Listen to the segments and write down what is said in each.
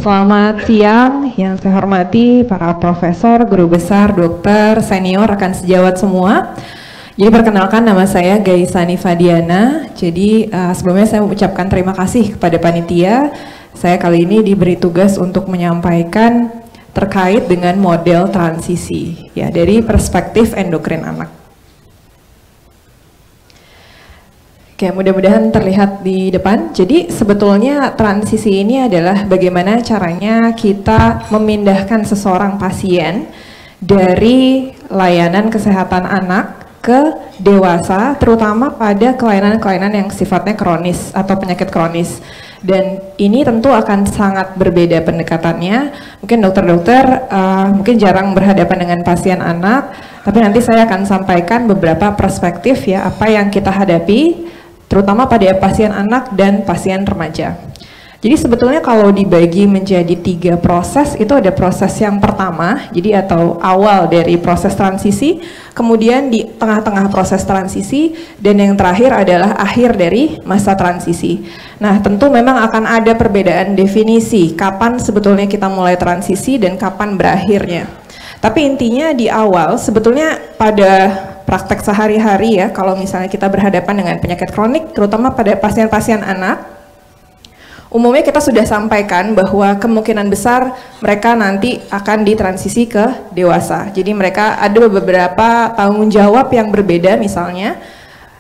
Selamat siang, yang saya hormati para profesor, guru besar, dokter, senior, rekan sejawat semua. Jadi perkenalkan, nama saya Gaisani Fadiana. Jadi sebelumnya saya mengucapkan terima kasih kepada panitia. Saya kali ini diberi tugas untuk menyampaikan terkait dengan model transisi ya dari perspektif endokrin anak. Oke, mudah-mudahan terlihat di depan. Jadi sebetulnya transisi ini adalah bagaimana caranya kita memindahkan seseorang pasien dari layanan kesehatan anak ke dewasa, terutama pada kelainan-kelainan yang sifatnya kronis atau penyakit kronis. Dan ini tentu akan sangat berbeda pendekatannya. Mungkin dokter-dokter mungkin jarang berhadapan dengan pasien anak, tapi nanti saya akan sampaikan beberapa perspektif ya apa yang kita hadapi, terutama pada pasien anak dan pasien remaja. Jadi sebetulnya kalau dibagi menjadi 3 proses, itu ada proses yang pertama, jadi atau awal dari proses transisi, kemudian di tengah-tengah proses transisi, dan yang terakhir adalah akhir dari masa transisi. Nah, tentu memang akan ada perbedaan definisi kapan sebetulnya kita mulai transisi dan kapan berakhirnya. Tapi intinya di awal sebetulnya pada praktek sehari-hari ya, kalau misalnya kita berhadapan dengan penyakit kronik, terutama pada pasien-pasien anak, umumnya kita sudah sampaikan bahwa kemungkinan besar mereka nanti akan ditransisi ke dewasa. Jadi mereka ada beberapa tanggung jawab yang berbeda misalnya,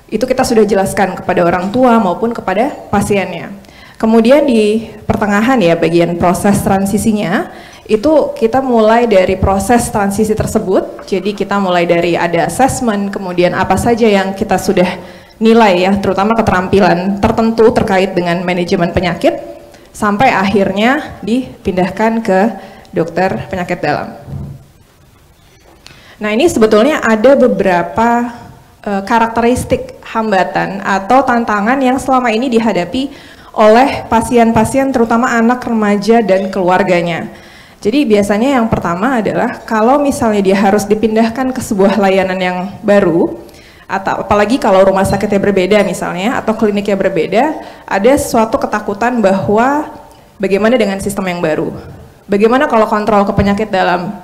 itu kita sudah jelaskan kepada orang tua maupun kepada pasiennya. Kemudian di pertengahan ya, bagian proses transisinya, itu kita mulai dari proses transisi tersebut. Jadi kita mulai dari ada assessment, kemudian apa saja yang kita sudah nilai ya, terutama keterampilan tertentu terkait dengan manajemen penyakit, sampai akhirnya dipindahkan ke dokter penyakit dalam. Nah, ini sebetulnya ada beberapa karakteristik hambatan atau tantangan yang selama ini dihadapi oleh pasien-pasien terutama anak, remaja, dan keluarganya. Jadi biasanya yang pertama adalah kalau misalnya dia harus dipindahkan ke sebuah layanan yang baru, atau apalagi kalau rumah sakitnya berbeda misalnya, atau kliniknya berbeda, ada suatu ketakutan bahwa bagaimana dengan sistem yang baru? Bagaimana kalau kontrol ke penyakit dalam?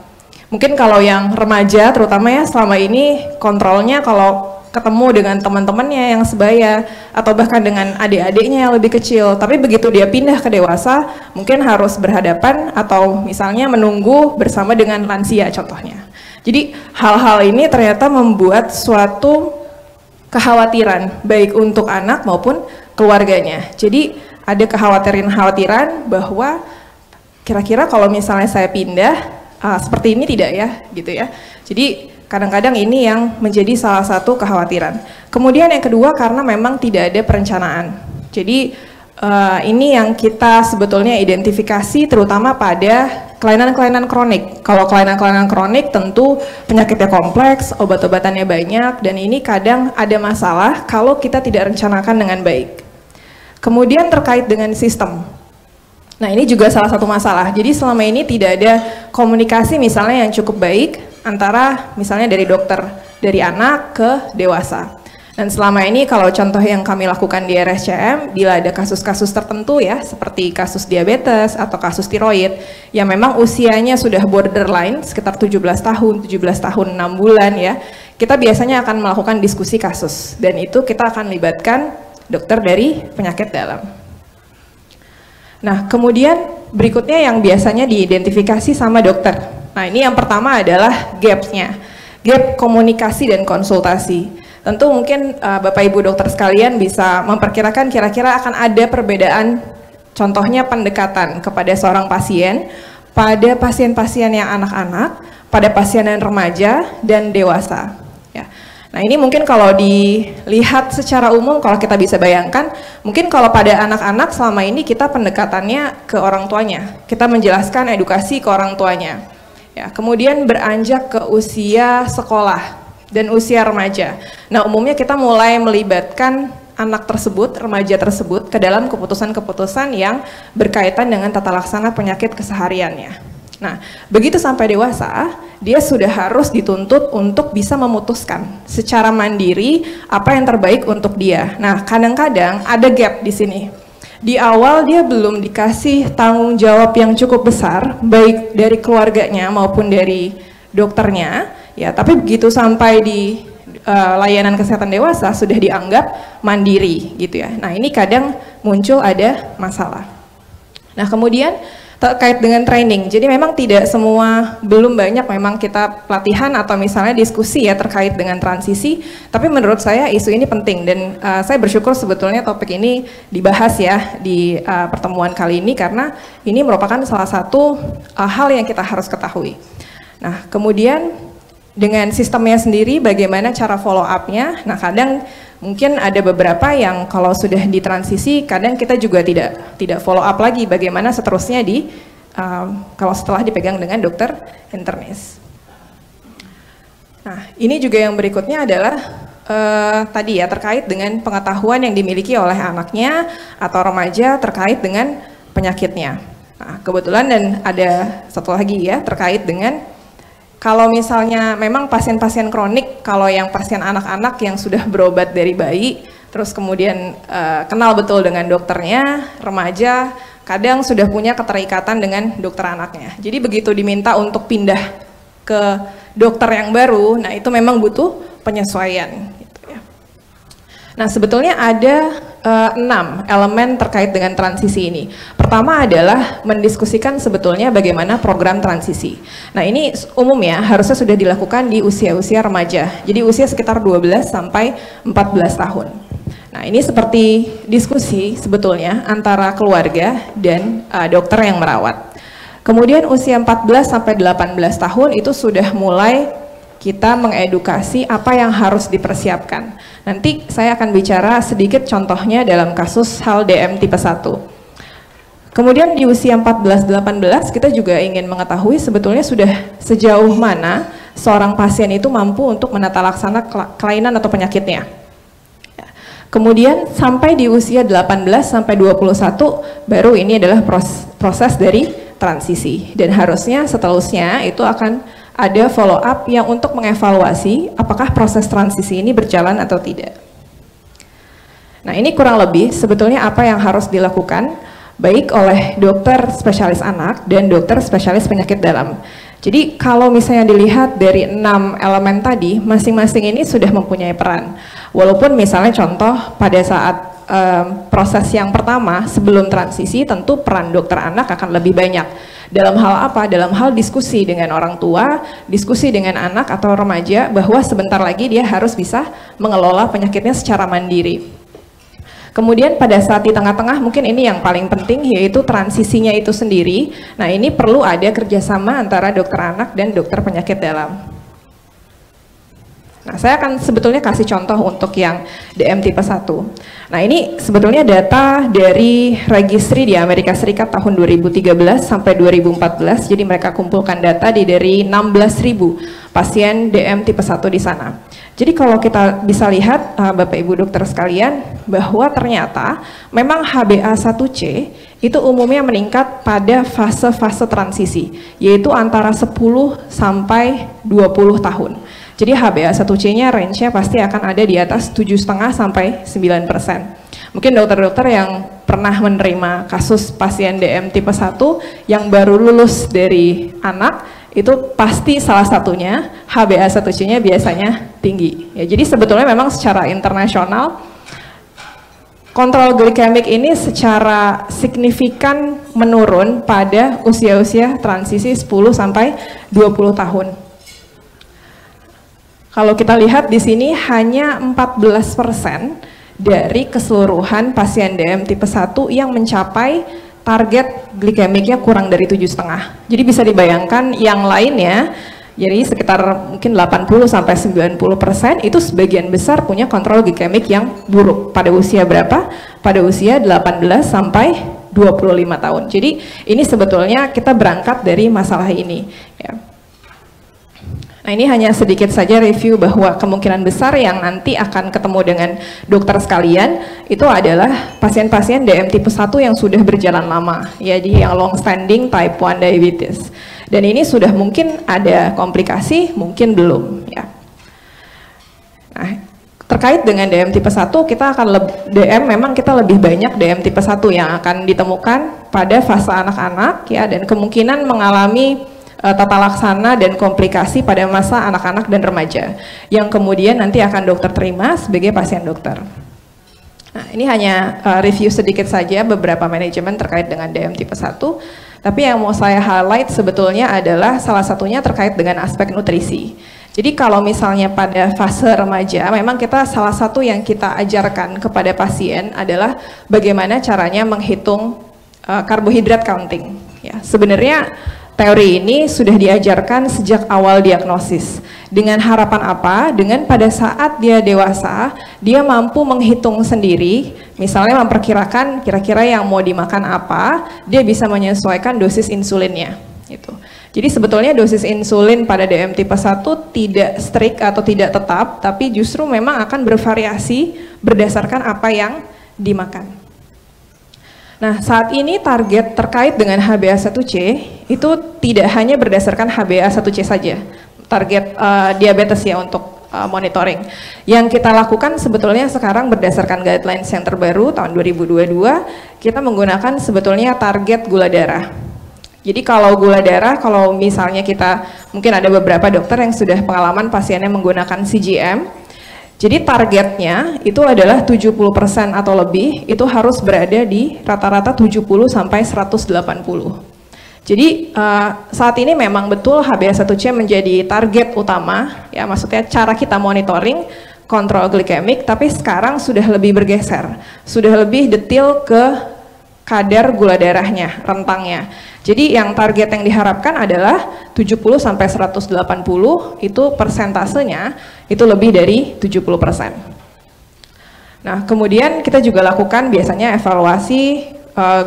Mungkin kalau yang remaja terutama ya, selama ini kontrolnya kalau ketemu dengan teman-temannya yang sebaya atau bahkan dengan adik-adiknya yang lebih kecil, tapi begitu dia pindah ke dewasa mungkin harus berhadapan atau misalnya menunggu bersama dengan lansia contohnya. Jadi hal-hal ini ternyata membuat suatu kekhawatiran baik untuk anak maupun keluarganya. Jadi ada kekhawatiran bahwa kira-kira kalau misalnya saya pindah seperti ini tidak ya gitu ya. Jadi kadang-kadang ini yang menjadi salah satu kekhawatiran. Kemudian yang kedua karena memang tidak ada perencanaan. Jadi ini yang kita sebetulnya identifikasi terutama pada kelainan-kelainan kronik. Kalau kelainan-kelainan kronik tentu penyakitnya kompleks, obat-obatannya banyak, dan ini kadang ada masalah kalau kita tidak rencanakan dengan baik. Kemudian terkait dengan sistem. Nah, ini juga salah satu masalah. Jadi selama ini tidak ada komunikasi misalnya yang cukup baik antara misalnya dari dokter dari anak ke dewasa. Dan selama ini kalau contoh yang kami lakukan di RSCM, bila ada kasus-kasus tertentu ya, seperti kasus diabetes atau kasus tiroid, yang memang usianya sudah borderline, sekitar 17 tahun 6 bulan ya, kita biasanya akan melakukan diskusi kasus, dan itu kita akan libatkan dokter dari penyakit dalam. Nah, kemudian berikutnya yang biasanya diidentifikasi sama dokter. Nah, ini yang pertama adalah gap-nya, gap komunikasi dan konsultasi. Tentu mungkin Bapak Ibu dokter sekalian bisa memperkirakan kira-kira akan ada perbedaan, contohnya pendekatan kepada seorang pasien, pada pasien-pasien yang anak-anak, pada pasien yang remaja dan dewasa. Ya. Nah, ini mungkin kalau dilihat secara umum, kalau kita bisa bayangkan, mungkin kalau pada anak-anak selama ini kita pendekatannya ke orang tuanya, kita menjelaskan edukasi ke orang tuanya. Ya, kemudian beranjak ke usia sekolah dan usia remaja. Nah, umumnya kita mulai melibatkan anak tersebut, remaja tersebut ke dalam keputusan-keputusan yang berkaitan dengan tata laksana penyakit kesehariannya. Nah, begitu sampai dewasa, dia sudah harus dituntut untuk bisa memutuskan secara mandiri apa yang terbaik untuk dia. Nah, kadang-kadang ada gap di sini. di awal dia belum dikasih tanggung jawab yang cukup besar, baik dari keluarganya maupun dari dokternya, ya. Tapi begitu sampai di layanan kesehatan dewasa sudah dianggap mandiri, gitu ya. Nah, ini kadang muncul ada masalah. Nah, kemudian terkait dengan training, jadi memang tidak semua, belum banyak memang kita pelatihan atau misalnya diskusi ya terkait dengan transisi, tapi menurut saya isu ini penting dan saya bersyukur sebetulnya topik ini dibahas ya di pertemuan kali ini karena ini merupakan salah satu hal yang kita harus ketahui. Nah, kemudian dengan sistemnya sendiri bagaimana cara follow up-nya, nah kadang mungkin ada beberapa yang kalau sudah ditransisi kadang kita juga tidak follow up lagi bagaimana seterusnya kalau setelah dipegang dengan dokter internis. Nah, ini juga yang berikutnya adalah tadi ya terkait dengan pengetahuan yang dimiliki oleh anaknya atau remaja terkait dengan penyakitnya. Nah, kebetulan dan ada satu lagi ya terkait dengan kalau misalnya memang pasien-pasien kronik, kalau yang pasien anak-anak yang sudah berobat dari bayi, terus kemudian kenal betul dengan dokternya, remaja, kadang sudah punya keterikatan dengan dokter anaknya. Jadi begitu diminta untuk pindah ke dokter yang baru, nah itu memang butuh penyesuaian. Gitu ya. Nah, sebetulnya ada 6 elemen terkait dengan transisi ini. Pertama adalah mendiskusikan sebetulnya bagaimana program transisi. Nah, ini umum ya, harusnya sudah dilakukan di usia-usia remaja. Jadi usia sekitar 12 sampai 14 tahun. Nah, ini seperti diskusi sebetulnya antara keluarga dan dokter yang merawat. Kemudian usia 14 sampai 18 tahun itu sudah mulai kita mengedukasi apa yang harus dipersiapkan. Nanti saya akan bicara sedikit contohnya dalam kasus HAL DM tipe 1. Kemudian di usia 14-18 kita juga ingin mengetahui sebetulnya sudah sejauh mana seorang pasien itu mampu untuk menata laksana kelainan atau penyakitnya. Kemudian sampai di usia 18 sampai 21 baru ini adalah proses dari transisi dan harusnya seterusnya itu akan ada follow up yang untuk mengevaluasi apakah proses transisi ini berjalan atau tidak. Nah, ini kurang lebih sebetulnya apa yang harus dilakukan baik oleh dokter spesialis anak dan dokter spesialis penyakit dalam. Jadi kalau misalnya dilihat dari 6 elemen tadi, masing-masing ini sudah mempunyai peran. Walaupun misalnya contoh pada saat proses yang pertama sebelum transisi tentu peran dokter anak akan lebih banyak. Dalam hal apa? Dalam hal diskusi dengan orang tua, diskusi dengan anak atau remaja bahwa sebentar lagi dia harus bisa mengelola penyakitnya secara mandiri. Kemudian pada saat di tengah-tengah mungkin ini yang paling penting yaitu transisinya itu sendiri. Nah, ini perlu ada kerjasama antara dokter anak dan dokter penyakit dalam. Nah, saya akan sebetulnya kasih contoh untuk yang DM tipe 1. Nah, ini sebetulnya data dari registry di Amerika Serikat tahun 2013 sampai 2014. Jadi mereka kumpulkan data dari 16.000 pasien DM tipe 1 di sana. Jadi kalau kita bisa lihat Bapak Ibu dokter sekalian bahwa ternyata memang HbA1c itu umumnya meningkat pada fase-fase transisi, yaitu antara 10 sampai 20 tahun. Jadi HbA1c-nya range-nya pasti akan ada di atas 7,5 sampai 9%. Mungkin dokter-dokter yang pernah menerima kasus pasien DM tipe 1 yang baru lulus dari anak, itu pasti salah satunya HbA1c-nya biasanya tinggi. Ya, jadi sebetulnya memang secara internasional kontrol glikemik ini secara signifikan menurun pada usia-usia transisi 10 sampai 20 tahun. Kalau kita lihat di sini hanya 14% dari keseluruhan pasien DM tipe 1 yang mencapai target glikemiknya kurang dari 7,5. Jadi bisa dibayangkan yang lainnya, jadi sekitar mungkin 80 sampai 90% itu sebagian besar punya kontrol glikemik yang buruk. Pada usia berapa? Pada usia 18 sampai 25 tahun. Jadi ini sebetulnya kita berangkat dari masalah ini. Ya. Nah, ini hanya sedikit saja review bahwa kemungkinan besar yang nanti akan ketemu dengan dokter sekalian itu adalah pasien-pasien DM tipe 1 yang sudah berjalan lama, ya, jadi yang long standing type 1 diabetes. Dan ini sudah mungkin ada komplikasi, mungkin belum, ya. Nah, Terkait dengan DM tipe 1, kita akan memang kita lebih banyak DM tipe 1 yang akan ditemukan pada fase anak-anak ya, dan kemungkinan mengalami tata laksana dan komplikasi pada masa anak-anak dan remaja yang kemudian nanti akan dokter terima sebagai pasien dokter. Nah, ini hanya review sedikit saja beberapa manajemen terkait dengan DM tipe 1, tapi yang mau saya highlight sebetulnya adalah salah satunya terkait dengan aspek nutrisi. Jadi kalau misalnya pada fase remaja, memang kita salah satu yang kita ajarkan kepada pasien adalah bagaimana caranya menghitung karbohidrat counting. Ya, sebenarnya teori ini sudah diajarkan sejak awal diagnosis. Dengan harapan apa? Dengan pada saat dia dewasa, dia mampu menghitung sendiri, misalnya memperkirakan kira-kira yang mau dimakan apa, dia bisa menyesuaikan dosis insulinnya. Gitu. Jadi sebetulnya dosis insulin pada DM tipe 1 tidak strict atau tidak tetap, tapi justru memang akan bervariasi berdasarkan apa yang dimakan. Nah, saat ini target terkait dengan HbA1c itu tidak hanya berdasarkan HbA1c saja, target diabetes ya untuk monitoring. Yang kita lakukan sebetulnya sekarang berdasarkan guidelines yang terbaru tahun 2022, kita menggunakan sebetulnya target gula darah. Jadi kalau gula darah, kalau misalnya kita, mungkin ada beberapa dokter yang sudah pengalaman pasiennya menggunakan CGM, jadi targetnya itu adalah 70% atau lebih, itu harus berada di rata-rata 70 sampai 180. Jadi saat ini memang betul HbA1c menjadi target utama, ya maksudnya cara kita monitoring, kontrol glikemik, tapi sekarang sudah lebih bergeser, sudah lebih detail ke kadar gula darahnya, rentangnya. Jadi yang target yang diharapkan adalah 70 sampai 180, itu persentasenya itu lebih dari 70%. Nah, kemudian kita juga lakukan biasanya evaluasi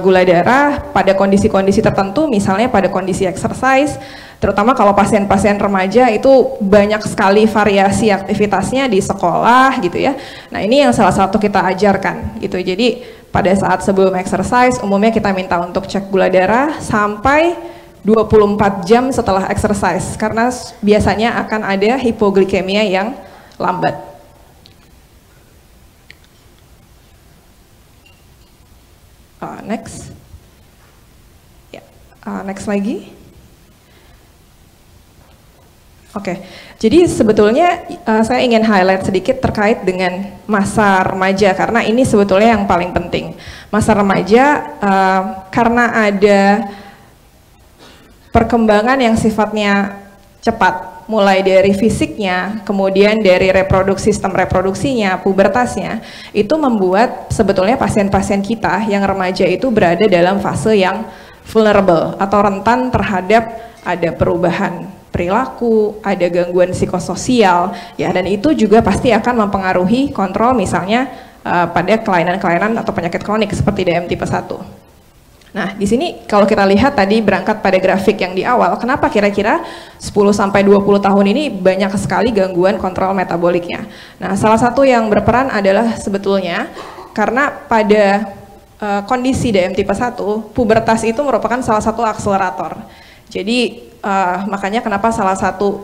gula darah pada kondisi-kondisi tertentu, misalnya pada kondisi exercise, terutama kalau pasien-pasien remaja itu banyak sekali variasi aktivitasnya di sekolah gitu ya. Nah, ini yang salah satu kita ajarkan gitu. Jadi pada saat sebelum exercise, umumnya kita minta untuk cek gula darah sampai 24 jam setelah exercise, karena biasanya akan ada hipoglikemia yang lambat. Next. Ya, next lagi. Oke, jadi sebetulnya saya ingin highlight sedikit terkait dengan masa remaja, karena ini sebetulnya yang paling penting. Masa remaja karena ada perkembangan yang sifatnya cepat, mulai dari fisiknya, kemudian dari sistem reproduksinya, pubertasnya, itu membuat sebetulnya pasien-pasien kita yang remaja itu berada dalam fase yang vulnerable atau rentan terhadap ada perubahan perilaku, ada gangguan psikososial, ya, dan itu juga pasti akan mempengaruhi kontrol misalnya pada kelainan-kelainan atau penyakit kronik seperti DM tipe 1. Nah, di sini kalau kita lihat tadi berangkat pada grafik yang di awal, kenapa kira-kira 10 sampai 20 tahun ini banyak sekali gangguan kontrol metaboliknya. Nah, salah satu yang berperan adalah sebetulnya karena pada kondisi DM tipe 1, pubertas itu merupakan salah satu akselerator. Jadi makanya kenapa salah satu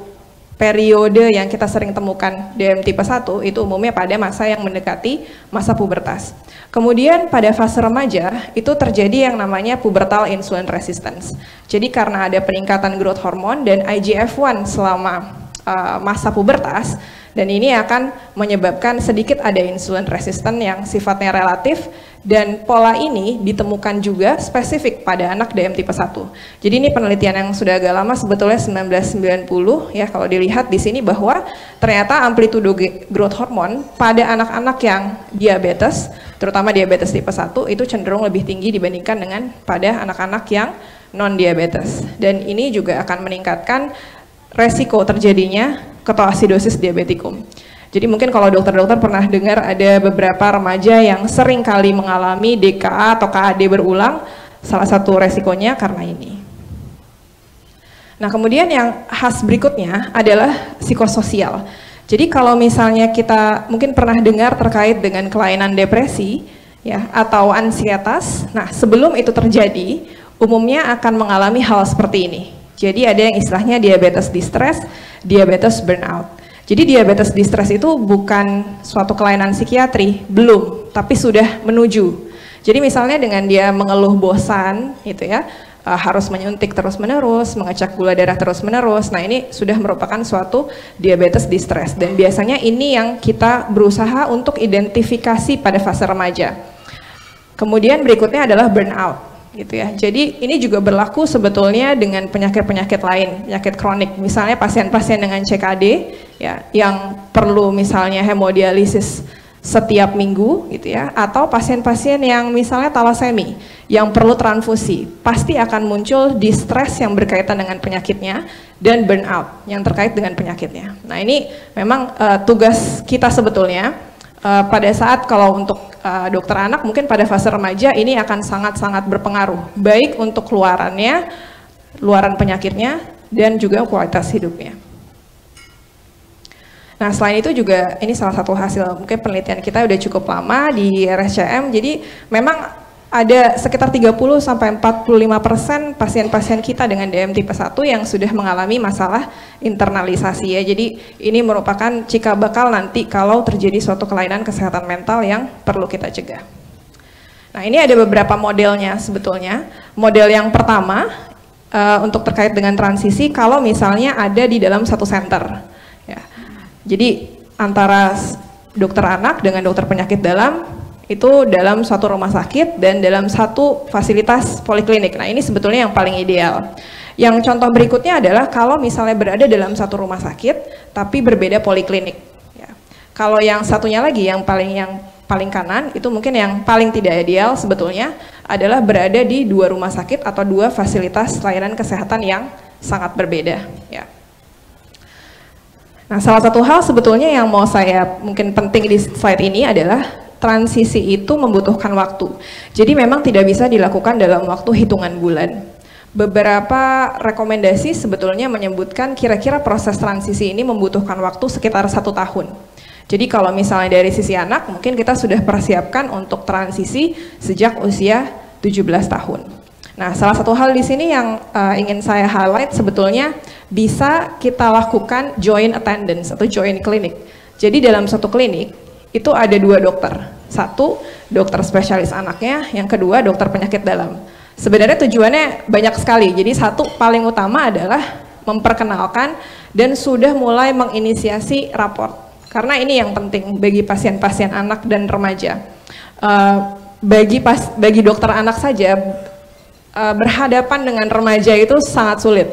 periode yang kita sering temukan DM tipe 1 itu umumnya pada masa yang mendekati masa pubertas. Kemudian pada fase remaja itu terjadi yang namanya pubertal insulin resistance. Jadi karena ada peningkatan growth hormone dan IGF-1 selama masa pubertas, dan ini akan menyebabkan sedikit ada insulin resistant yang sifatnya relatif, dan pola ini ditemukan juga spesifik pada anak DM tipe 1. Jadi ini penelitian yang sudah agak lama, sebetulnya 1990 ya, kalau dilihat di sini bahwa ternyata amplitudo growth hormone pada anak-anak yang diabetes, terutama diabetes tipe 1 itu cenderung lebih tinggi dibandingkan dengan pada anak-anak yang non diabetes, dan ini juga akan meningkatkan resiko terjadinya ketoasidosis diabetikum. Jadi mungkin kalau dokter-dokter pernah dengar ada beberapa remaja yang sering kali mengalami DKA atau KAD berulang, salah satu resikonya karena ini. Nah, kemudian yang khas berikutnya adalah psikososial. Jadi kalau misalnya kita mungkin pernah dengar terkait dengan kelainan depresi ya atau ansietas, nah sebelum itu terjadi umumnya akan mengalami hal seperti ini. Jadi ada yang istilahnya diabetes distress, diabetes burnout. Jadi diabetes distress itu bukan suatu kelainan psikiatri, belum, tapi sudah menuju. Jadi misalnya dengan dia mengeluh bosan, gitu ya, harus menyuntik terus-menerus, mengecek gula darah terus-menerus. Nah ini sudah merupakan suatu diabetes distress dan biasanya ini yang kita berusaha untuk identifikasi pada fase remaja. Kemudian berikutnya adalah burnout, gitu ya. Jadi ini juga berlaku sebetulnya dengan penyakit-penyakit lain, penyakit kronik. Misalnya pasien-pasien dengan CKD, ya, yang perlu misalnya hemodialisis setiap minggu, gitu ya, atau pasien-pasien yang misalnya talasemi yang perlu transfusi, pasti akan muncul distress yang berkaitan dengan penyakitnya dan burnout yang terkait dengan penyakitnya. Nah ini memang tugas kita sebetulnya pada saat kalau untuk dokter anak mungkin pada fase remaja ini akan sangat-sangat berpengaruh, baik untuk keluaran penyakitnya dan juga kualitas hidupnya. Nah selain itu juga ini salah satu hasil mungkin penelitian kita udah cukup lama di RSCM, jadi memang ada sekitar 30-45% pasien-pasien kita dengan DM tipe 1 yang sudah mengalami masalah internalisasi ya. Jadi ini merupakan cikal bakal nanti kalau terjadi suatu kelainan kesehatan mental yang perlu kita cegah. Nah ini ada beberapa modelnya sebetulnya. Model yang pertama untuk terkait dengan transisi kalau misalnya ada di dalam satu center. Ya. Jadi antara dokter anak dengan dokter penyakit dalam itu dalam suatu rumah sakit dan dalam satu fasilitas poliklinik. Nah ini sebetulnya yang paling ideal. Yang contoh berikutnya adalah kalau misalnya berada dalam satu rumah sakit tapi berbeda poliklinik. Ya. Kalau yang satunya lagi yang paling kanan itu mungkin yang paling tidak ideal sebetulnya adalah berada di dua rumah sakit atau dua fasilitas layanan kesehatan yang sangat berbeda. Ya. Nah, salah satu hal sebetulnya yang mau saya mungkin penting di slide ini adalah transisi itu membutuhkan waktu. Jadi memang tidak bisa dilakukan dalam waktu hitungan bulan. Beberapa rekomendasi sebetulnya menyebutkan kira-kira proses transisi ini membutuhkan waktu sekitar 1 tahun. Jadi kalau misalnya dari sisi anak, mungkin kita sudah persiapkan untuk transisi sejak usia 17 tahun. Nah, salah satu hal di sini yang ingin saya highlight sebetulnya bisa kita lakukan joint attendance atau joint clinic. Jadi dalam satu klinik itu ada 2 dokter. Satu, dokter spesialis anaknya, yang kedua dokter penyakit dalam. Sebenarnya tujuannya banyak sekali. Jadi satu paling utama adalah memperkenalkan dan sudah mulai menginisiasi raport. Karena ini yang penting bagi pasien-pasien anak dan remaja. Bagi dokter anak saja berhadapan dengan remaja itu sangat sulit.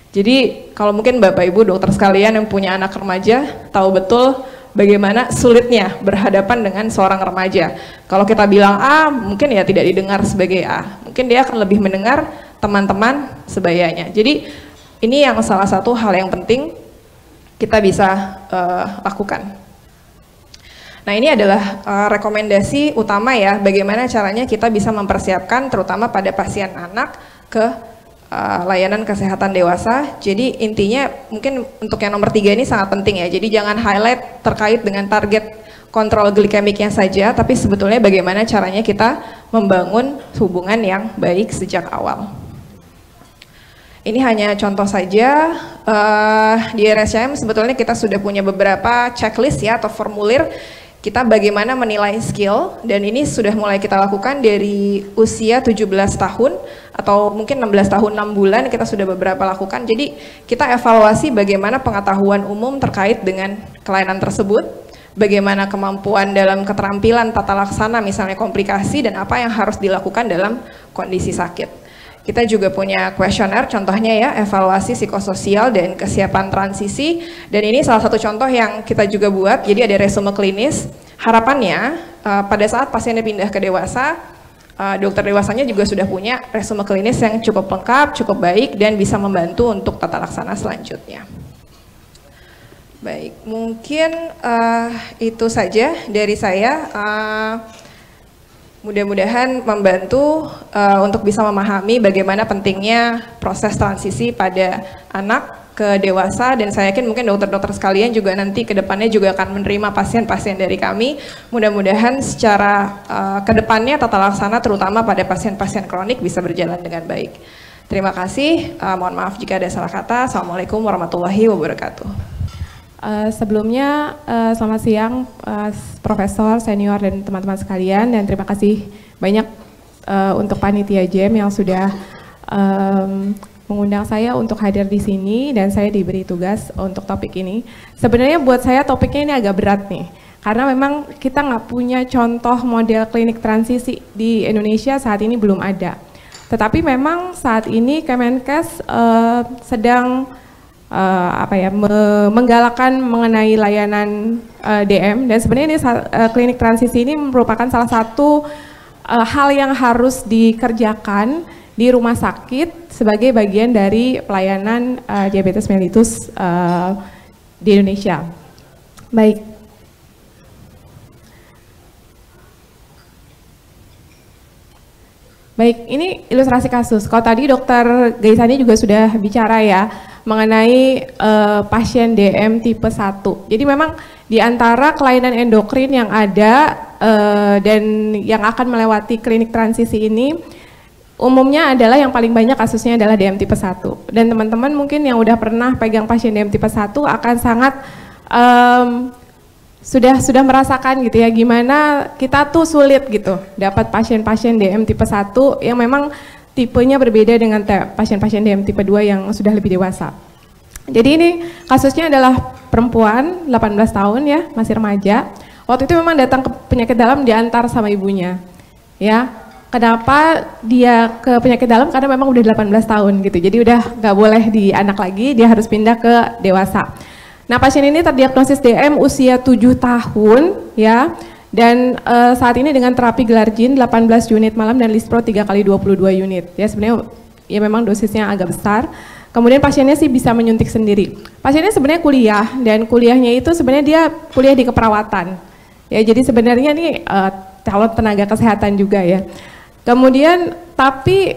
Jadi kalau mungkin Bapak Ibu dokter sekalian yang punya anak remaja tahu betul bagaimana sulitnya berhadapan dengan seorang remaja. Kalau kita bilang A, mungkin ya tidak didengar sebagai A. Mungkin dia akan lebih mendengar teman-teman sebayanya. Jadi ini yang salah satu hal yang penting kita bisa lakukan. Nah ini adalah rekomendasi utama ya, bagaimana caranya kita bisa mempersiapkan terutama pada pasien anak ke layanan kesehatan dewasa. Jadi intinya mungkin untuk yang nomor 3 ini sangat penting ya, jadi jangan highlight terkait dengan target kontrol glikemiknya saja, tapi sebetulnya bagaimana caranya kita membangun hubungan yang baik sejak awal. Ini hanya contoh saja, di RSCM sebetulnya kita sudah punya beberapa checklist ya atau formulir kita bagaimana menilai skill, dan ini sudah mulai kita lakukan dari usia 17 tahun atau mungkin 16 tahun 6 bulan kita sudah beberapa lakukan. Jadi kita evaluasi bagaimana pengetahuan umum terkait dengan kelainan tersebut, bagaimana kemampuan dalam keterampilan tata laksana misalnya komplikasi, dan apa yang harus dilakukan dalam kondisi sakit. Kita juga punya kuesioner contohnya ya, evaluasi psikososial dan kesiapan transisi, dan ini salah satu contoh yang kita juga buat. Jadi ada resume klinis, harapannya pada saat pasiennya pindah ke dewasa, dokter dewasanya juga sudah punya resume klinis yang cukup lengkap, cukup baik, dan bisa membantu untuk tata laksana selanjutnya. Baik, mungkin itu saja dari saya. Mudah-mudahan membantu untuk bisa memahami bagaimana pentingnya proses transisi pada anak ke dewasa, dan saya yakin mungkin dokter-dokter sekalian juga nanti ke depannya juga akan menerima pasien-pasien dari kami. Mudah-mudahan secara kedepannya tata laksana terutama pada pasien-pasien kronik bisa berjalan dengan baik. Terima kasih, mohon maaf jika ada salah kata. Assalamualaikum warahmatullahi wabarakatuh. Sebelumnya selamat siang Profesor, Senior dan teman-teman sekalian, dan terima kasih banyak untuk panitia JEM yang sudah mengundang saya untuk hadir di sini dan saya diberi tugas untuk topik ini. Sebenarnya buat saya topiknya ini agak berat nih, karena memang kita nggak punya contoh model klinik transisi di Indonesia saat ini, belum ada. Tetapi memang saat ini Kemenkes sedang menggalakkan mengenai layanan DM, dan sebenarnya ini klinik transisi ini merupakan salah satu hal yang harus dikerjakan di rumah sakit sebagai bagian dari pelayanan diabetes mellitus di Indonesia. Baik. Baik, ini ilustrasi kasus. Kalau tadi Dokter Gaisani juga sudah bicara ya mengenai pasien DM tipe 1. Jadi memang di antara kelainan endokrin yang ada dan yang akan melewati klinik transisi ini, umumnya adalah yang paling banyak kasusnya adalah DM tipe 1. Dan teman-teman mungkin yang udah pernah pegang pasien DM tipe 1 akan sangat sudah merasakan gitu ya, gimana kita tuh sulit gitu dapat pasien-pasien DM tipe 1 yang memang tipenya berbeda dengan pasien-pasien DM tipe 2 yang sudah lebih dewasa. Jadi ini kasusnya adalah perempuan 18 tahun ya, masih remaja. Waktu itu memang datang ke penyakit dalam diantar sama ibunya. Ya, kenapa dia ke penyakit dalam? Karena memang udah 18 tahun gitu. Jadi udah nggak boleh di anak lagi, dia harus pindah ke dewasa. Nah, pasien ini terdiagnosis DM usia 7 tahun ya, dan saat ini dengan terapi Glargine 18 unit malam dan Lispro 3x22 unit. Ya, sebenarnya ya memang dosisnya agak besar. Kemudian pasiennya sih bisa menyuntik sendiri. Pasiennya sebenarnya kuliah, dan kuliahnya itu sebenarnya dia kuliah di keperawatan. Ya, jadi sebenarnya ini calon tenaga kesehatan juga ya. Kemudian tapi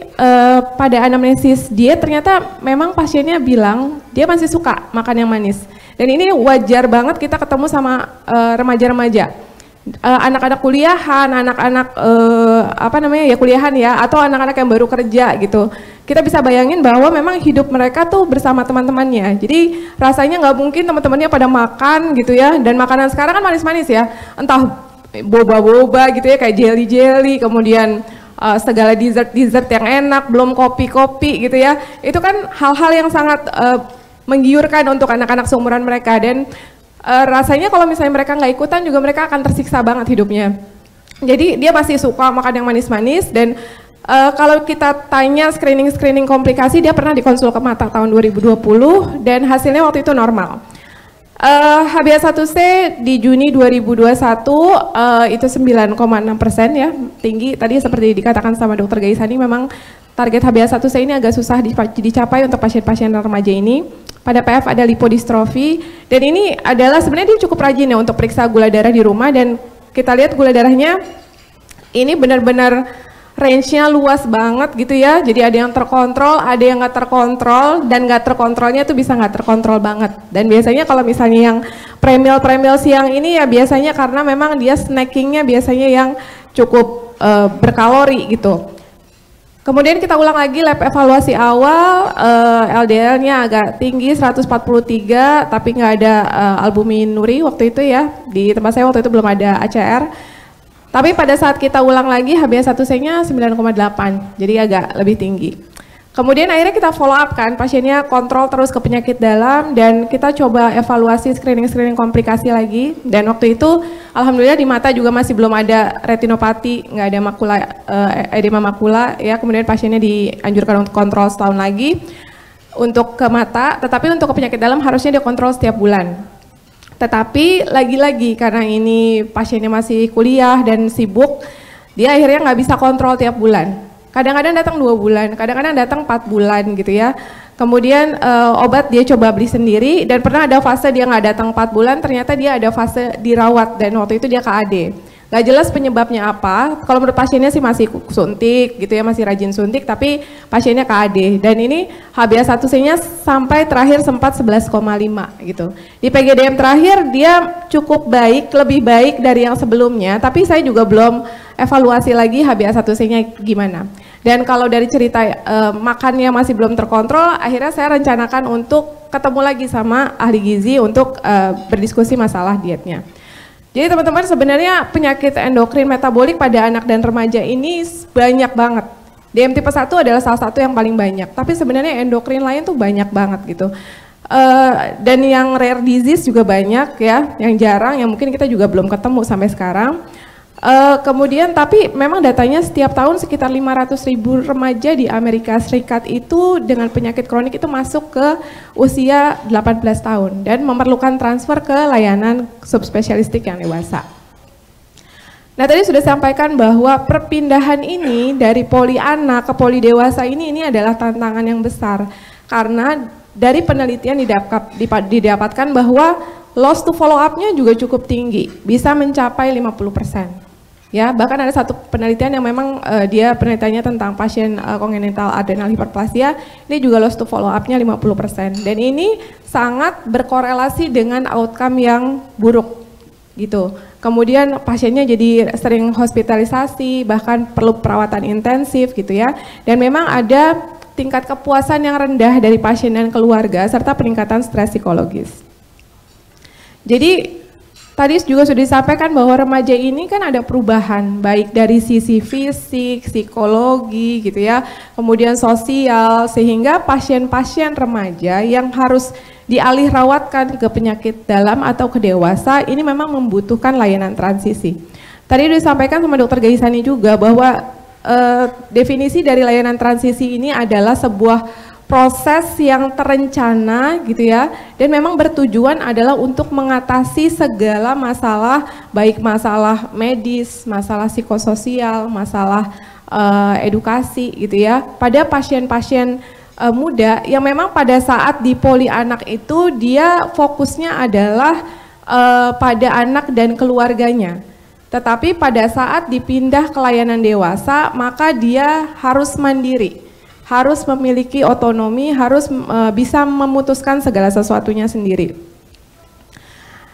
pada anamnesis dia ternyata memang pasiennya bilang dia masih suka makan yang manis. Dan ini wajar banget kita ketemu sama remaja-remaja, anak-anak kuliahan, anak-anak kuliahan ya, atau anak-anak yang baru kerja gitu. Kita bisa bayangin bahwa memang hidup mereka tuh bersama teman-temannya. Jadi rasanya nggak mungkin teman-temannya pada makan gitu ya. Dan makanan sekarang kan manis-manis ya, entah boba-boba gitu ya, kayak jelly-jelly, kemudian segala dessert yang enak, belum kopi-kopi gitu ya. Itu kan hal-hal yang sangat menggiurkan untuk anak-anak seumuran mereka, dan rasanya kalau misalnya mereka nggak ikutan juga mereka akan tersiksa banget hidupnya. Jadi dia masih suka makan yang manis-manis, dan kalau kita tanya screening komplikasi, dia pernah dikonsul ke mata tahun 2020 dan hasilnya waktu itu normal. HbA1c di Juni 2021 itu 9,6% ya, tinggi. Tadi seperti dikatakan sama Dokter Gaisani, memang target HbA1c ini agak susah dicapai untuk pasien-pasien remaja ini. Pada PF ada lipodistrofi, dan ini adalah sebenarnya dia cukup rajin ya untuk periksa gula darah di rumah, dan kita lihat gula darahnya ini benar-benar range-nya luas banget gitu ya. Jadi ada yang terkontrol, ada yang nggak terkontrol, dan nggak terkontrolnya itu bisa nggak terkontrol banget. Dan biasanya kalau misalnya yang premil siang ini ya biasanya karena memang dia snackingnya biasanya yang cukup berkalori gitu. Kemudian kita ulang lagi lab evaluasi awal, LDL-nya agak tinggi 143, tapi nggak ada albuminuri waktu itu ya. Di tempat saya waktu itu belum ada ACR. Tapi pada saat kita ulang lagi HbA1c-nya 9,8, jadi agak lebih tinggi. Kemudian akhirnya kita follow up kan, pasiennya kontrol terus ke penyakit dalam, dan kita coba evaluasi screening komplikasi lagi. Dan waktu itu alhamdulillah di mata juga masih belum ada retinopati, nggak ada makula, edema makula ya. Kemudian pasiennya dianjurkan untuk kontrol setahun lagi untuk ke mata, tetapi untuk ke penyakit dalam harusnya dia kontrol setiap bulan. Tetapi lagi-lagi karena ini pasiennya masih kuliah dan sibuk, dia akhirnya nggak bisa kontrol tiap bulan. Kadang-kadang datang 2 bulan, kadang-kadang datang 4 bulan gitu ya. Kemudian obat dia coba beli sendiri, dan pernah ada fase dia nggak datang 4 bulan, ternyata dia ada fase dirawat, dan waktu itu dia KAD. Nggak jelas penyebabnya apa. Kalau menurut pasiennya sih masih suntik gitu ya, masih rajin suntik, tapi pasiennya KAD. Dan ini HbA1c-nya sampai terakhir sempat 11,5 gitu. Di PGDM terakhir dia cukup baik, lebih baik dari yang sebelumnya, tapi saya juga belum evaluasi lagi HbA1c-nya gimana. Dan kalau dari cerita makannya masih belum terkontrol, akhirnya saya rencanakan untuk ketemu lagi sama ahli gizi untuk berdiskusi masalah dietnya. Jadi teman-teman, sebenarnya penyakit endokrin metabolik pada anak dan remaja ini banyak banget. DM tipe 1 adalah salah satu yang paling banyak, tapi sebenarnya endokrin lain tuh banyak banget gitu. Dan yang rare disease juga banyak ya, yang jarang, yang mungkin kita juga belum ketemu sampai sekarang. Kemudian tapi memang datanya setiap tahun sekitar 500.000 remaja di Amerika Serikat itu dengan penyakit kronik itu masuk ke usia 18 tahun dan memerlukan transfer ke layanan subspesialistik yang dewasa. Nah, tadi sudah sampaikan bahwa perpindahan ini dari poli anak ke poli dewasa ini adalah tantangan yang besar karena dari penelitian didapatkan bahwa loss to follow up-nya juga cukup tinggi, bisa mencapai 50%. Ya, bahkan ada satu penelitian yang memang dia penelitiannya tentang pasien congenital adrenal hiperplasia, ini juga loss to follow up-nya 50%. Dan ini sangat berkorelasi dengan outcome yang buruk gitu. Kemudian pasiennya jadi sering hospitalisasi, bahkan perlu perawatan intensif gitu ya. Dan memang ada tingkat kepuasan yang rendah dari pasien dan keluarga serta peningkatan stres psikologis. Jadi tadi juga sudah disampaikan bahwa remaja ini kan ada perubahan baik dari sisi fisik, psikologi gitu ya, kemudian sosial, sehingga pasien-pasien remaja yang harus dialih rawatkan ke penyakit dalam atau ke dewasa ini memang membutuhkan layanan transisi. Tadi sudah disampaikan sama Dr. Gaisani juga bahwa definisi dari layanan transisi ini adalah sebuah proses yang terencana gitu ya, dan memang bertujuan adalah untuk mengatasi segala masalah, baik masalah medis, masalah psikososial, masalah edukasi gitu ya, pada pasien-pasien muda yang memang pada saat di poli anak itu dia fokusnya adalah pada anak dan keluarganya. Tetapi pada saat dipindah ke layanan dewasa, maka dia harus mandiri, harus memiliki otonomi, harus bisa memutuskan segala sesuatunya sendiri.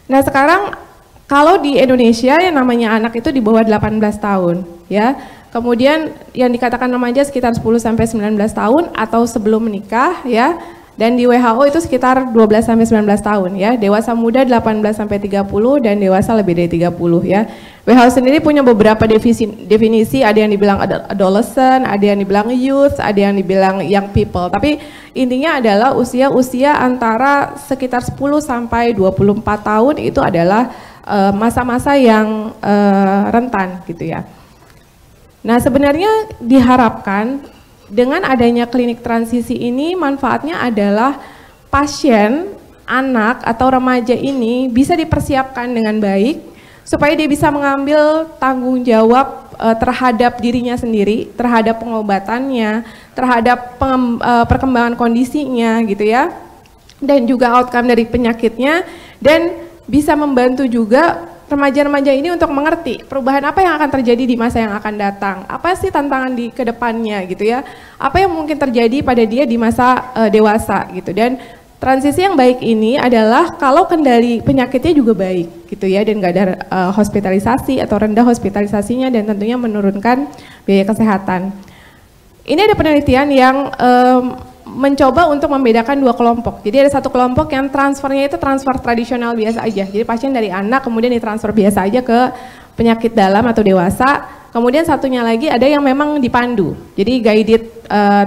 Nah, sekarang kalau di Indonesia yang namanya anak itu di bawah 18 tahun ya. Kemudian yang dikatakan remaja sekitar 10 sampai 19 tahun atau sebelum menikah ya. Dan di WHO itu sekitar 12 sampai 19 tahun ya. Dewasa muda 18 sampai 30 dan dewasa lebih dari 30 ya. WHO sendiri punya beberapa definisi, ada yang dibilang adolescent, ada yang dibilang youth, ada yang dibilang young people. Tapi intinya adalah usia-usia antara sekitar 10 sampai 24 tahun itu adalah masa-masa yang rentan gitu ya. Nah, sebenarnya diharapkan dengan adanya klinik transisi ini manfaatnya adalah pasien, anak atau remaja ini bisa dipersiapkan dengan baik supaya dia bisa mengambil tanggung jawab terhadap dirinya sendiri, terhadap pengobatannya, terhadap perkembangan kondisinya gitu ya, dan juga outcome dari penyakitnya, dan bisa membantu juga remaja-remaja ini untuk mengerti perubahan apa yang akan terjadi di masa yang akan datang, apa sih tantangan di kedepannya gitu ya, apa yang mungkin terjadi pada dia di masa dewasa gitu. Dan transisi yang baik ini adalah kalau kendali penyakitnya juga baik gitu ya, dan gak ada hospitalisasi atau rendah hospitalisasinya, dan tentunya menurunkan biaya kesehatan. Ini ada penelitian yang mencoba untuk membedakan dua kelompok. Jadi ada satu kelompok yang transfernya itu transfer tradisional biasa aja. Jadi pasien dari anak kemudian ditransfer biasa aja ke penyakit dalam atau dewasa. Kemudian satunya lagi ada yang memang dipandu. Jadi guided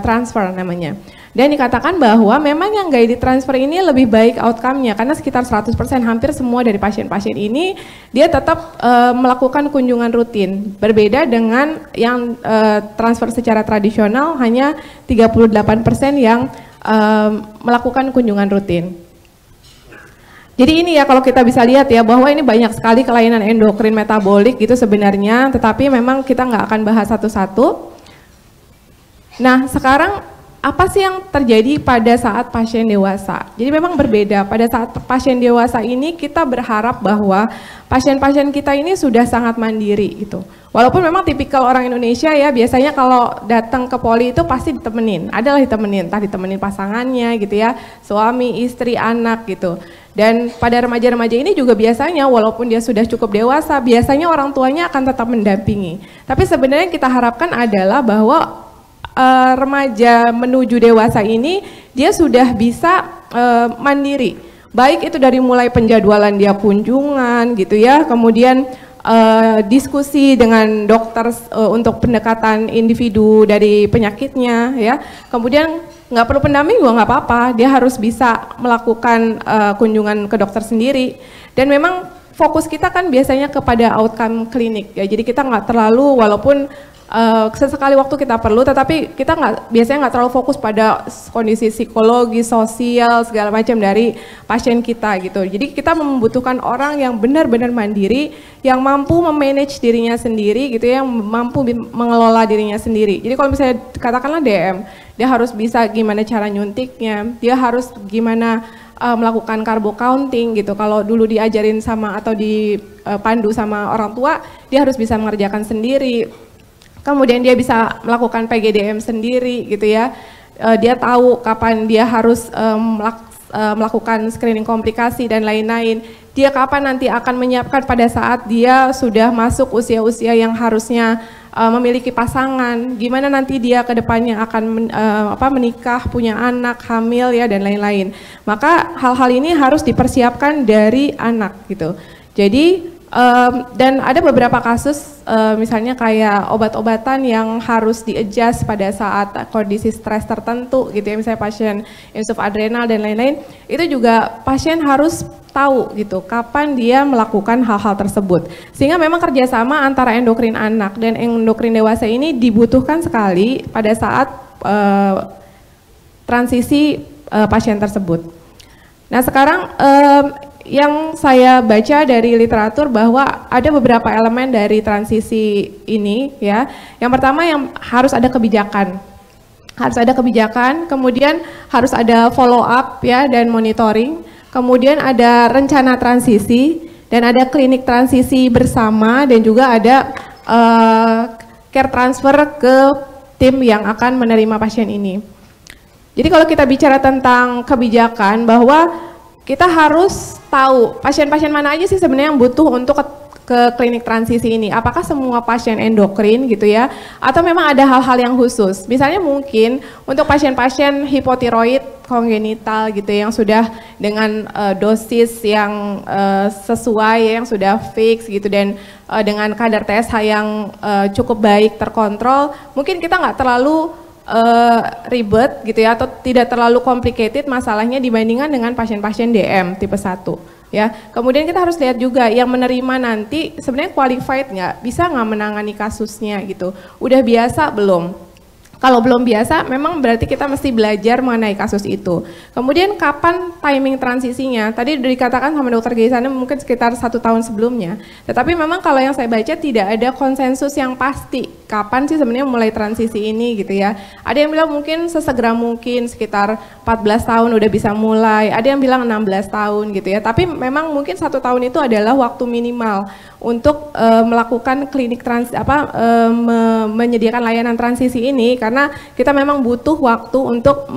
transfer namanya. Dan dikatakan bahwa memang yang guided transfer ini lebih baik outcome-nya karena sekitar 100% hampir semua dari pasien-pasien ini dia tetap melakukan kunjungan rutin. Berbeda dengan yang transfer secara tradisional hanya 38% yang melakukan kunjungan rutin. Jadi ini ya kalau kita bisa lihat ya bahwa ini banyak sekali kelainan endokrin metabolik gitu sebenarnya, tetapi memang kita nggak akan bahas satu-satu. Nah, sekarang apa sih yang terjadi pada saat pasien dewasa? Jadi memang berbeda. Pada saat pasien dewasa ini kita berharap bahwa pasien-pasien kita ini sudah sangat mandiri gitu. Walaupun memang tipikal orang Indonesia ya, biasanya kalau datang ke poli itu pasti ditemenin, adalah ditemenin, entah ditemenin pasangannya gitu ya, suami, istri, anak gitu. Dan pada remaja-remaja ini juga biasanya walaupun dia sudah cukup dewasa, biasanya orang tuanya akan tetap mendampingi. Tapi sebenarnya yang kita harapkan adalah bahwa remaja menuju dewasa ini dia sudah bisa mandiri, baik itu dari mulai penjadwalan dia kunjungan gitu ya, kemudian diskusi dengan dokter untuk pendekatan individu dari penyakitnya ya, kemudian nggak perlu pendamping juga nggak apa-apa, dia harus bisa melakukan kunjungan ke dokter sendiri. Dan memang fokus kita kan biasanya kepada outcome klinik ya, jadi kita nggak terlalu, walaupun sesekali waktu kita perlu, tetapi kita biasanya nggak terlalu fokus pada kondisi psikologi, sosial, segala macam dari pasien kita gitu. Jadi kita membutuhkan orang yang benar-benar mandiri, yang mampu memanage dirinya sendiri gitu ya, yang mampu mengelola dirinya sendiri. Jadi kalau misalnya katakanlah DM, dia harus bisa gimana cara nyuntiknya, dia harus gimana melakukan carbo counting gitu. Kalau dulu diajarin sama atau dipandu sama orang tua, dia harus bisa mengerjakan sendiri. Kemudian dia bisa melakukan PGDM sendiri gitu ya. Dia tahu kapan dia harus melakukan screening komplikasi dan lain-lain. Dia kapan nanti akan menyiapkan pada saat dia sudah masuk usia-usia yang harusnya memiliki pasangan. Gimana nanti dia ke depannya akan menikah, punya anak, hamil ya dan lain-lain. Maka hal-hal ini harus dipersiapkan dari anak gitu. Jadi dan ada beberapa kasus misalnya kayak obat-obatan yang harus di-adjust pada saat kondisi stres tertentu gitu ya, misalnya pasien insuf adrenal dan lain-lain, itu juga pasien harus tahu gitu kapan dia melakukan hal-hal tersebut. Sehingga memang kerjasama antara endokrin anak dan endokrin dewasa ini dibutuhkan sekali pada saat transisi pasien tersebut. Nah sekarang yang saya baca dari literatur bahwa ada beberapa elemen dari transisi ini ya. Yang pertama yang harus ada kebijakan. Harus ada kebijakan, kemudian harus ada follow up ya dan monitoring. Kemudian ada rencana transisi dan ada klinik transisi bersama dan juga ada care transfer ke tim yang akan menerima pasien ini. Jadi kalau kita bicara tentang kebijakan, bahwa kita harus tahu pasien-pasien mana aja sih sebenarnya yang butuh untuk ke klinik transisi ini. Apakah semua pasien endokrin gitu ya, atau memang ada hal-hal yang khusus. Misalnya mungkin untuk pasien-pasien hipotiroid kongenital gitu yang sudah dengan dosis yang sesuai, yang sudah fix gitu, dan dengan kadar TSH yang cukup baik terkontrol, mungkin kita nggak terlalu ribet gitu ya, atau tidak terlalu complicated masalahnya dibandingkan dengan pasien-pasien DM tipe 1 ya. Kemudian kita harus lihat juga yang menerima nanti sebenarnya qualified nggak, bisa nggak menangani kasusnya gitu, udah biasa belum. Kalau belum biasa, memang berarti kita mesti belajar mengenai kasus itu. Kemudian kapan timing transisinya? Tadi sudah dikatakan sama dokter Gaisana mungkin sekitar 1 tahun sebelumnya. Tetapi memang kalau yang saya baca tidak ada konsensus yang pasti. Kapan sih sebenarnya mulai transisi ini gitu ya. Ada yang bilang mungkin sesegera mungkin sekitar 14 tahun udah bisa mulai. Ada yang bilang 16 tahun gitu ya. Tapi memang mungkin 1 tahun itu adalah waktu minimal untuk melakukan klinik menyediakan layanan transisi ini, karena kita memang butuh waktu untuk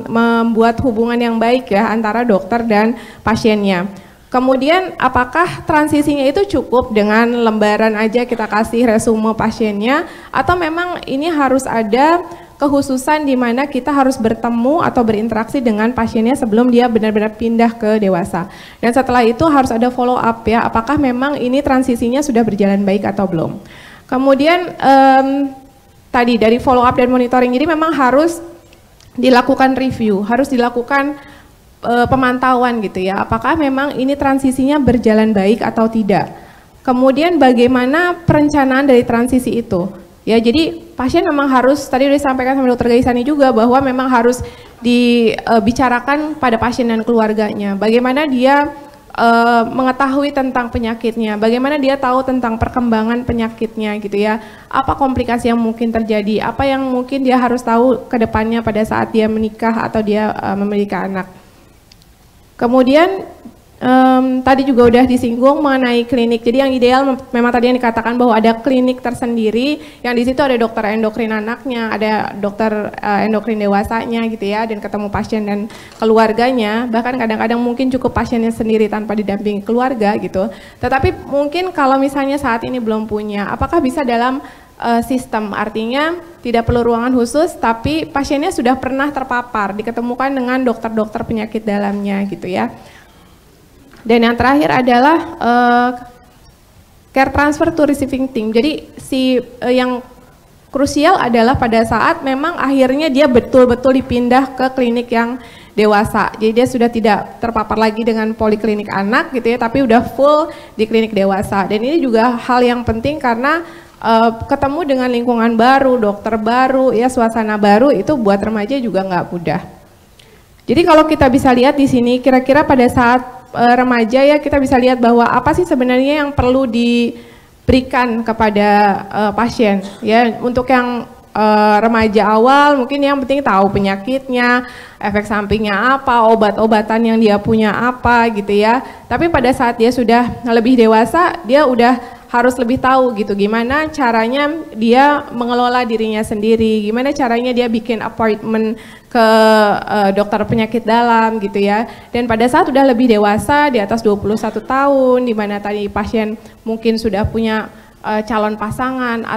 membuat hubungan yang baik ya antara dokter dan pasiennya. Kemudian apakah transisinya itu cukup dengan lembaran aja kita kasih resume pasiennya, atau memang ini harus ada kekhususan di mana kita harus bertemu atau berinteraksi dengan pasiennya sebelum dia benar-benar pindah ke dewasa. Dan setelah itu harus ada follow up ya, apakah memang ini transisinya sudah berjalan baik atau belum. Kemudian tadi dari follow up dan monitoring, jadi memang harus dilakukan review, harus dilakukan pemantauan gitu ya, apakah memang ini transisinya berjalan baik atau tidak. Kemudian bagaimana perencanaan dari transisi itu. Ya, jadi pasien memang harus, tadi sudah disampaikan sama dokter Gaisani juga, bahwa memang harus dibicarakan pada pasien dan keluarganya. Bagaimana dia mengetahui tentang penyakitnya, bagaimana dia tahu tentang perkembangan penyakitnya gitu ya, apa komplikasi yang mungkin terjadi, apa yang mungkin dia harus tahu ke depannya pada saat dia menikah atau dia memiliki anak. Kemudian tadi juga udah disinggung mengenai klinik. Jadi yang ideal memang tadi yang dikatakan bahwa ada klinik tersendiri yang di situ ada dokter endokrin anaknya, ada dokter endokrin dewasanya gitu ya, dan ketemu pasien dan keluarganya. Bahkan kadang-kadang mungkin cukup pasiennya sendiri tanpa didampingi keluarga gitu. Tetapi mungkin kalau misalnya saat ini belum punya, apakah bisa dalam sistem, artinya tidak perlu ruangan khusus, tapi pasiennya sudah pernah terpapar, diketemukan dengan dokter-dokter penyakit dalamnya gitu ya. Dan yang terakhir adalah care transfer to receiving team. Jadi yang krusial adalah pada saat memang akhirnya dia betul-betul dipindah ke klinik yang dewasa. Jadi dia sudah tidak terpapar lagi dengan poliklinik anak gitu ya, tapi udah full di klinik dewasa. Dan ini juga hal yang penting karena ketemu dengan lingkungan baru, dokter baru, ya suasana baru itu buat remaja juga nggak mudah. Jadi kalau kita bisa lihat di sini, kira-kira pada saat remaja ya kita bisa lihat bahwa apa sih sebenarnya yang perlu diberikan kepada pasien. Ya untuk yang remaja awal mungkin yang penting tahu penyakitnya, efek sampingnya apa, obat-obatan yang dia punya apa gitu ya. Tapi pada saat dia sudah lebih dewasa, dia udah harus lebih tahu gitu gimana caranya dia mengelola dirinya sendiri, gimana caranya dia bikin appointment ke dokter penyakit dalam gitu ya. Dan pada saat sudah lebih dewasa di atas 21 tahun di mana tadi pasien mungkin sudah punya calon pasangan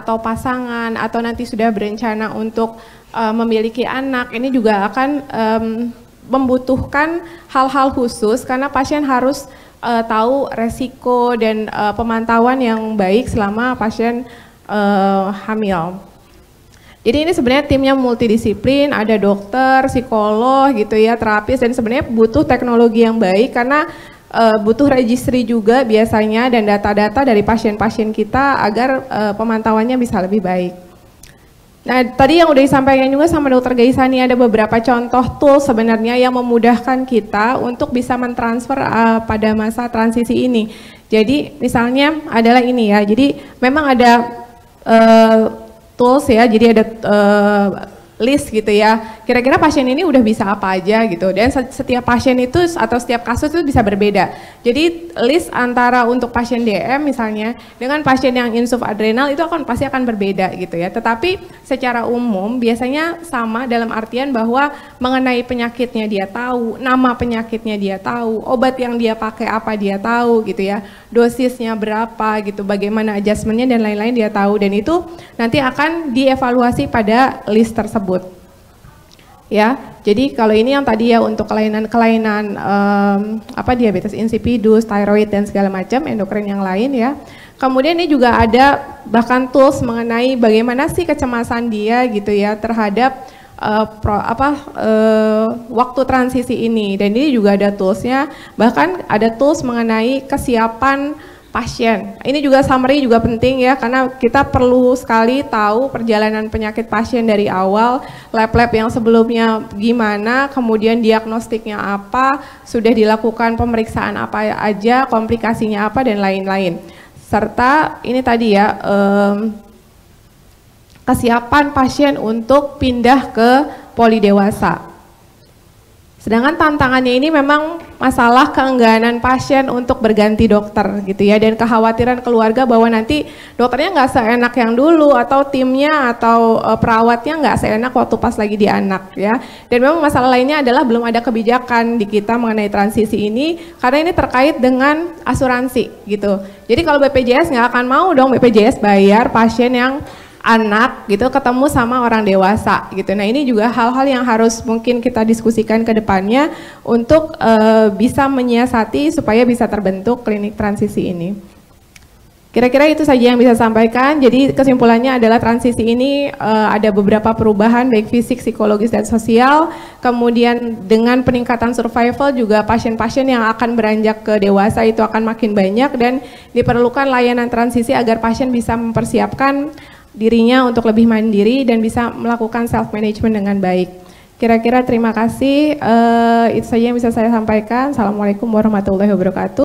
atau nanti sudah berencana untuk memiliki anak, ini juga akan membutuhkan hal-hal khusus karena pasien harus tahu resiko dan pemantauan yang baik selama pasien hamil. Jadi ini sebenarnya timnya multidisiplin, ada dokter, psikolog gitu ya, terapis, dan sebenarnya butuh teknologi yang baik karena butuh registry juga biasanya dan data-data dari pasien-pasien kita agar pemantauannya bisa lebih baik. Nah, tadi yang udah disampaikan juga sama Dr. Gaisani, ada beberapa contoh tools sebenarnya yang memudahkan kita untuk bisa mentransfer pada masa transisi ini. Jadi misalnya adalah ini ya, jadi memang ada tools ya, jadi ada list gitu ya, kira-kira pasien ini udah bisa apa aja gitu, dan setiap pasien itu atau setiap kasus itu bisa berbeda. Jadi list antara untuk pasien DM misalnya dengan pasien yang insuf adrenal itu pasti akan berbeda gitu ya, tetapi secara umum biasanya sama dalam artian bahwa mengenai penyakitnya dia tahu, nama penyakitnya dia tahu, obat yang dia pakai apa dia tahu gitu ya, dosisnya berapa gitu, bagaimana adjustmentnya dan lain-lain dia tahu, dan itu nanti akan dievaluasi pada list tersebut. Ya, jadi kalau ini yang tadi ya untuk kelainan-kelainan diabetes insipidus, thyroid dan segala macam endokrin yang lain ya. Kemudian ini juga ada bahkan tools mengenai bagaimana sih kecemasan dia gitu ya terhadap waktu transisi ini, dan ini juga ada toolsnya, bahkan ada tools mengenai kesiapan pasien. Ini juga summary juga penting ya, karena kita perlu sekali tahu perjalanan penyakit pasien dari awal, lab-lab yang sebelumnya gimana, kemudian diagnostiknya apa, sudah dilakukan pemeriksaan apa aja, komplikasinya apa dan lain-lain. Serta ini tadi ya, kesiapan pasien untuk pindah ke polidewasa. Sedangkan tantangannya ini memang masalah keengganan pasien untuk berganti dokter gitu ya, dan kekhawatiran keluarga bahwa nanti dokternya nggak seenak yang dulu, atau timnya atau perawatnya nggak seenak waktu pas lagi di anak ya. Dan memang masalah lainnya adalah belum ada kebijakan di kita mengenai transisi ini karena ini terkait dengan asuransi gitu. Jadi kalau BPJS nggak akan mau dong BPJS bayar pasien yang anak gitu ketemu sama orang dewasa gitu. Nah ini juga hal-hal yang harus mungkin kita diskusikan ke depannya untuk bisa menyiasati supaya bisa terbentuk klinik transisi ini. Kira-kira itu saja yang bisa sampaikan. Jadi kesimpulannya adalah transisi ini ada beberapa perubahan baik fisik, psikologis dan sosial. Kemudian dengan peningkatan survival juga pasien-pasien yang akan beranjak ke dewasa itu akan makin banyak, dan diperlukan layanan transisi agar pasien bisa mempersiapkan dirinya untuk lebih mandiri dan bisa melakukan self management dengan baik. Kira-kira terima kasih, itu saja yang bisa saya sampaikan. Assalamualaikum warahmatullahi wabarakatuh.